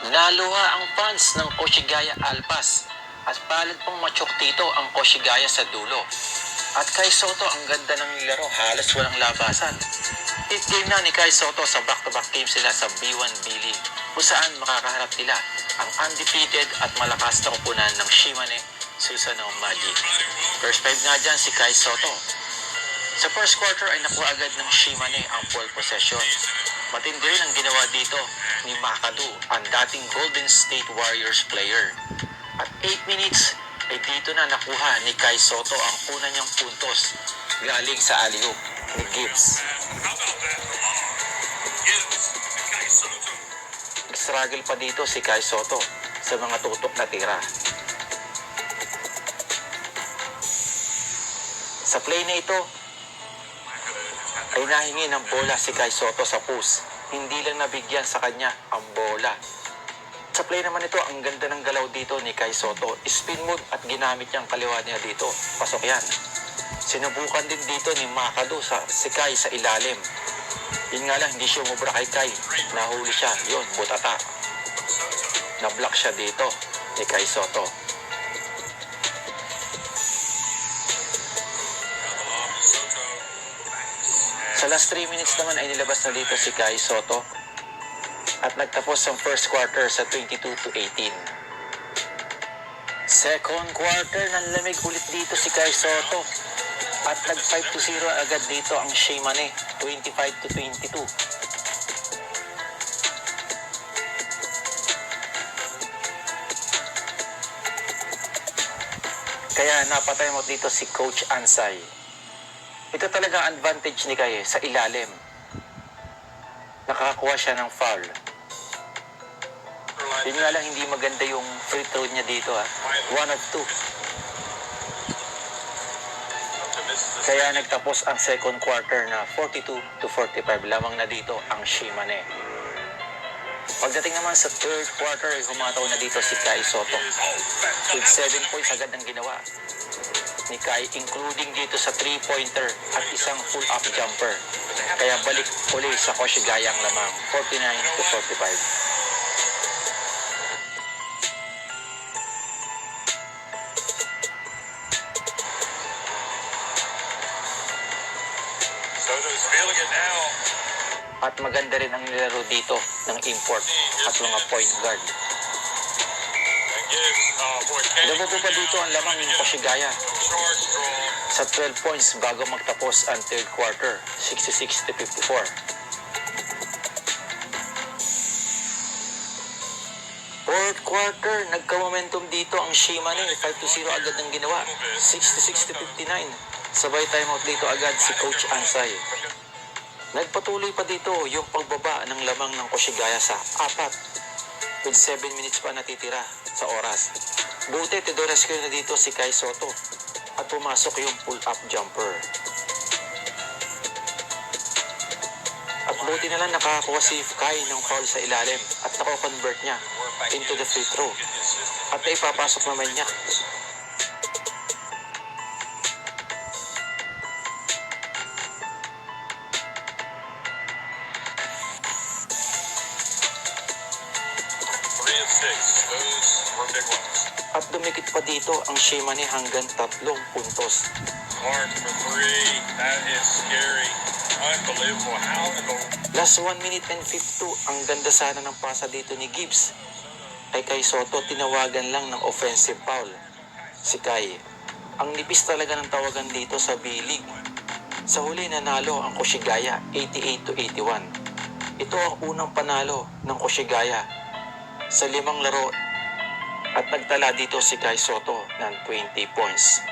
Naluha ang fans ng Koshigaya Alpas at palad pang machok dito ang Koshigaya sa dulo. At Kai Soto, ang ganda ng nilaro, halos walang labasan. Hit game na ni Kai Soto sa back-to-back games sila sa B1 B-League, kung saan makakaharap nila ang undefeated at malakas na kupunan ng Shimane Susanoo Magic. First 5 nga dyan si Kai Soto. Sa first quarter ay nakuha agad ng Shimane ang pole possession. Matindi rin ang ginawa dito ni Makadu, ang dating Golden State Warriors player. At 8 minutes ay dito na nakuha ni Kai Soto ang una niyang puntos galing sa alley-oop ni Gibbs. Nag-struggle pa dito si Kai Soto sa mga tutok na tira. Sa play na ito ay nahingi ng bola si Kai Soto sa post. Hindi lang nabigyan sa kanya ang bola. Sa play naman ito, ang ganda ng galaw dito ni Kai Soto. Spin move at ginamit niyang kaliwa niya dito. Pasok yan. Sinubukan din dito ni Makadu si Kai sa ilalim. Yun nga lang, hindi siya umubra kay Kai. Nahuli siya. Yun, butata. Na-block siya dito ni Kai Soto. Sa last 3 minutes naman ay nilabas na dito si Kai Soto at nagtapos ang first quarter sa 22-18. Second quarter, nanlamig ulit dito si Kai Soto at nag 5-0 agad dito ang Shimane, 25-22. Kaya napatay mo dito si Coach Ansay. Ito talaga ang advantage ni Kai sa ilalim. Nakakakuha siya ng foul. Yun nga lang, hindi maganda yung free throw niya dito. 1 of 2. Kaya nagtapos ang second quarter na 42-45. Lamang na dito ang Shimane. Pagdating naman sa third quarter, ay humataw na dito si Kai Soto. With 7 points agad ang ginawa ni Kai, including dito sa 3-pointer at isang pull-up jumper. Kaya balik uli sa Koshigaya ang lamang, 49-45. At maganda rin ang nilaro dito ng import at mga point guard. Lumabo pa dito ang lamang ng Koshigaya sa 12 points bago magtapos ang third quarter, 66-54. Fourth quarter, nagka-momentum dito ang Shimane, 5-0 agad ang ginawa, 66-59. Sabay timeout dito agad si Coach Ansay. Nagpatuloy pa dito yung pagbaba ng lamang ng Koshigaya sa 4 with 7 minutes pa natitira sa oras. Buti, tidorescue na dito si Kai Soto at pumasok yung pull-up jumper. At buti na lang nakakuha si Kai ng foul sa ilalim at nako-convert niya into the free throw. At naipapasok naman niya. At dumikit pa dito ang Shimane hanggang 3 puntos. Clark for 3. That is scary. Unbelievable. How in the... Last 1 minute and 52, ang ganda sana ng pasa dito ni Gibbs. Kay Kai Soto, tinawagan lang ng offensive foul. Si Kai, ang nipis talaga ng tawagan dito sa B-League. Sa huli, nanalo ang Koshigaya, 88-81. Ito ang unang panalo ng Koshigaya sa 5 laro at nagtala dito si Kai Soto ng 20 points.